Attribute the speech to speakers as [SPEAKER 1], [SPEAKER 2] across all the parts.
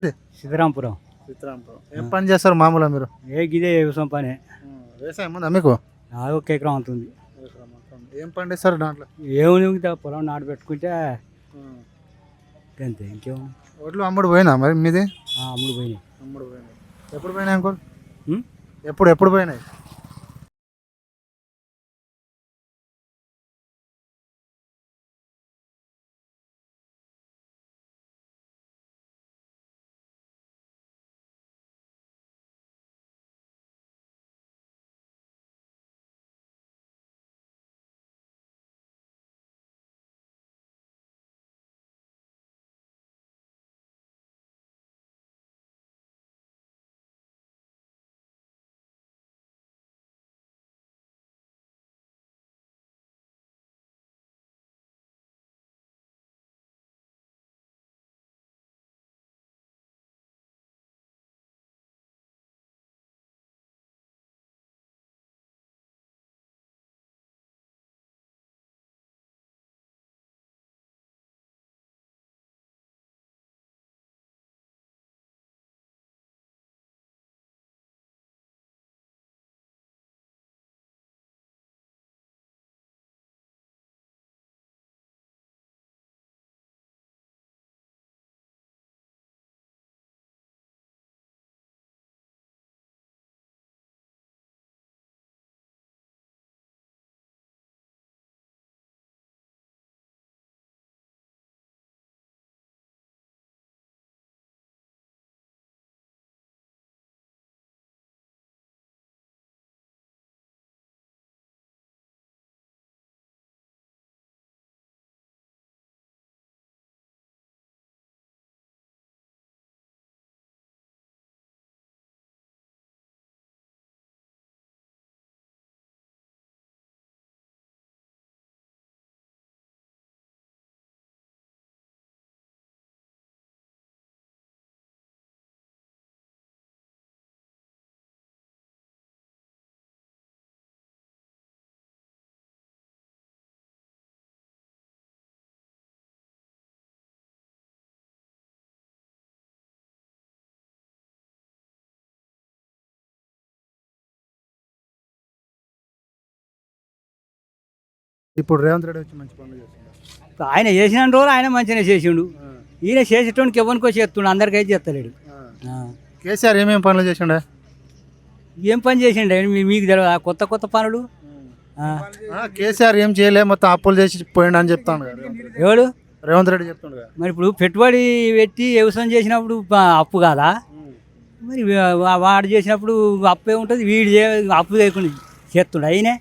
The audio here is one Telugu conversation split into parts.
[SPEAKER 1] సిద్ధరాంపురం.
[SPEAKER 2] ఏం పని చేస్తారు మామూలుగా మీరు?
[SPEAKER 1] గిదే వ్యవసాయం పనే.
[SPEAKER 2] వ్యవసాయం ఉందా మీకు?
[SPEAKER 1] నాకు ఒక ఎకరం అవుతుంది.
[SPEAKER 2] ఏం పండిస్తారు దాంట్లో?
[SPEAKER 1] ఏముంది పొలం నాటు పెట్టుకుంటే అంతే, ఇంకేం.
[SPEAKER 2] ఒడ్లు అమ్ముడు పోయినా మరి మీది?
[SPEAKER 1] అమ్ముడు పోయినాయి.
[SPEAKER 2] ఎప్పుడు పోయినాయి అంకుల్?
[SPEAKER 1] ఉం?
[SPEAKER 2] ఎప్పుడు పోయినాయి? ఇప్పుడు రేవంత్ రెడ్డి వచ్చి మంచి పనులు చేస్తున్నారు.
[SPEAKER 1] ఆయన చేసిన రోజులు ఆయన మంచిగానే చేసిండు. ఈయన చేసేటోనికి ఎవరికో చేస్తుండు, అందరికైతే చేస్తలేడు.
[SPEAKER 2] కేసీఆర్ ఏమేమి పనులు చేసిండే?
[SPEAKER 1] ఏం పని చేసిండు మీకు తెలియదు? కొత్త కొత్త పనులు.
[SPEAKER 2] కేసీఆర్ ఏం చేయలే, మొత్తం అప్పులు చేసి పోయిండు అని చెప్తాను.
[SPEAKER 1] ఎవడు?
[SPEAKER 2] రేవంత్ రెడ్డి చెప్తుండు.
[SPEAKER 1] మరి ఇప్పుడు పెట్టుబడి పెట్టి వ్యవసాయం చేసినప్పుడు అప్పు కాదా? మరి వాడు చేసినప్పుడు అప్పే ఉంటుంది, వీడు అప్పు చేయకుండా చేస్తుండు అయినే.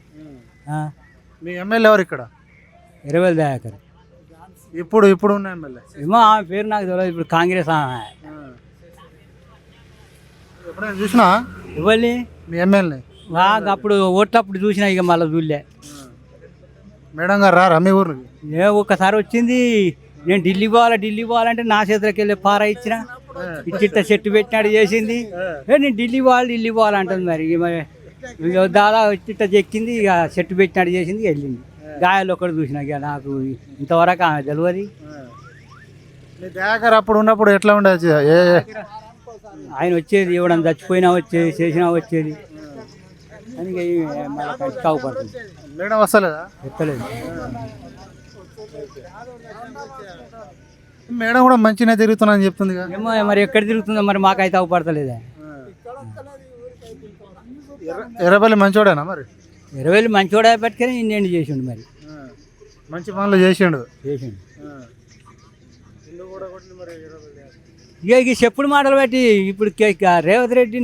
[SPEAKER 2] మీ ఎమ్మెల్యే ఎవరు ఇక్కడ?
[SPEAKER 1] ఇరవై దయాకర్.
[SPEAKER 2] ఇప్పుడు ఉన్న ఎమ్మెల్యే
[SPEAKER 1] ఏమో ఆమె పేరు నాకు తెలియదు. ఇప్పుడు కాంగ్రెస్
[SPEAKER 2] ఎప్పుడైనా చూసినా
[SPEAKER 1] ఇవ్వాలి
[SPEAKER 2] మీ ఎమ్మెల్యే?
[SPEAKER 1] అప్పుడు ఓట్లప్పుడు చూసినా, ఇక మళ్ళీ చూడలే.
[SPEAKER 2] మేడం గారు రారా మీ ఊరికి?
[SPEAKER 1] ఒక్కసారి వచ్చింది. నేను ఢిల్లీ పోవాలంటే నా చేతులకి వెళ్ళి పారా ఇచ్చిన, ఇచ్చిట్ట చెట్టు పెట్టినాడు చేసింది. నేను ఢిల్లీ పోవాలంటుంది. మరి దాదా ఇచ్చిట్ట చెక్కింది, ఇక చెట్టు పెట్టినాడు చేసింది, వెళ్ళింది. గాయాలు ఒకటి చూసిన, ఇక నాకు ఇంతవరకు ఆమె తెలియదు.
[SPEAKER 2] దయాకర్ అప్పుడు ఉన్నప్పుడు ఎట్లా ఉండేది?
[SPEAKER 1] ఆయన వచ్చేది, ఇవ్వడం చచ్చిపోయినా వచ్చేది, చేసినా వచ్చేది. అని మళ్ళీ కావుపడుతుంది.
[SPEAKER 2] మేడం వస్తలేదా?
[SPEAKER 1] ఎత్తలేదు.
[SPEAKER 2] మేడం కూడా మంచిగా తిరుగుతున్నా చెప్తుంది.
[SPEAKER 1] ఏమో మరి ఎక్కడ తిరుగుతుందో మరి మాకైతే అవపడతలేదా?
[SPEAKER 2] ఎర్రబల్లి మంచోడేనా? మరి
[SPEAKER 1] ఎర్రబల్లి మంచోడే పట్టుకొని ఇన్నేంటి చేసిండు, మరి
[SPEAKER 2] మంచి పనులు చేసిండు.
[SPEAKER 1] ఇక చెప్పుడు మాటలు బట్టి ఇప్పుడు రేవంత్ రెడ్డి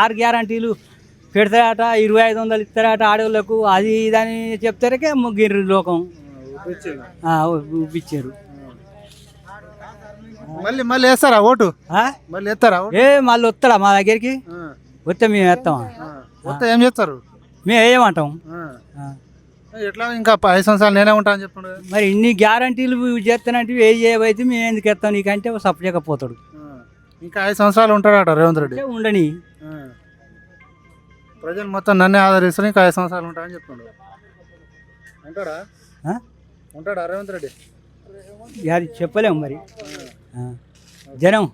[SPEAKER 1] 6 గ్యారంటీలు పెడతారట, 2500 ఇస్తారట ఆడవాళ్ళకు, అది ఇదని చెప్తారకే ముగ్గురు లోకం ఉప్పించారు.
[SPEAKER 2] మళ్ళీ వేస్తారా ఓటు? మళ్ళీ వేస్తారా?
[SPEAKER 1] మళ్ళీ వస్తాడా మా దగ్గరికి? వస్తే మేము వేస్తామా?
[SPEAKER 2] ఏం చేస్తారు?
[SPEAKER 1] మేము వేయమంటాం.
[SPEAKER 2] ఎట్లా ఇంకా 5 సంవత్సరాలు నేనే ఉంటా అని చెప్పండి.
[SPEAKER 1] మరి ఇన్ని గ్యారంటీలు చేస్తానంటే ఏవైతే మేము ఎందుకు ఎత్తాం నీకంటే సపరేకపోతాడు.
[SPEAKER 2] ఇంకా 5 సంవత్సరాలు ఉంటాడట రేవంత్ రెడ్డి.
[SPEAKER 1] ఉండని
[SPEAKER 2] ప్రజలు మొత్తం నన్నే ఆదరిస్తారు, ఇంకా 5 సంవత్సరాలు ఉంటాయని చెప్తుండ్రు. ఉంటాడా రేవంత్ రెడ్డి?
[SPEAKER 1] అది చెప్పలేము మరి. జనం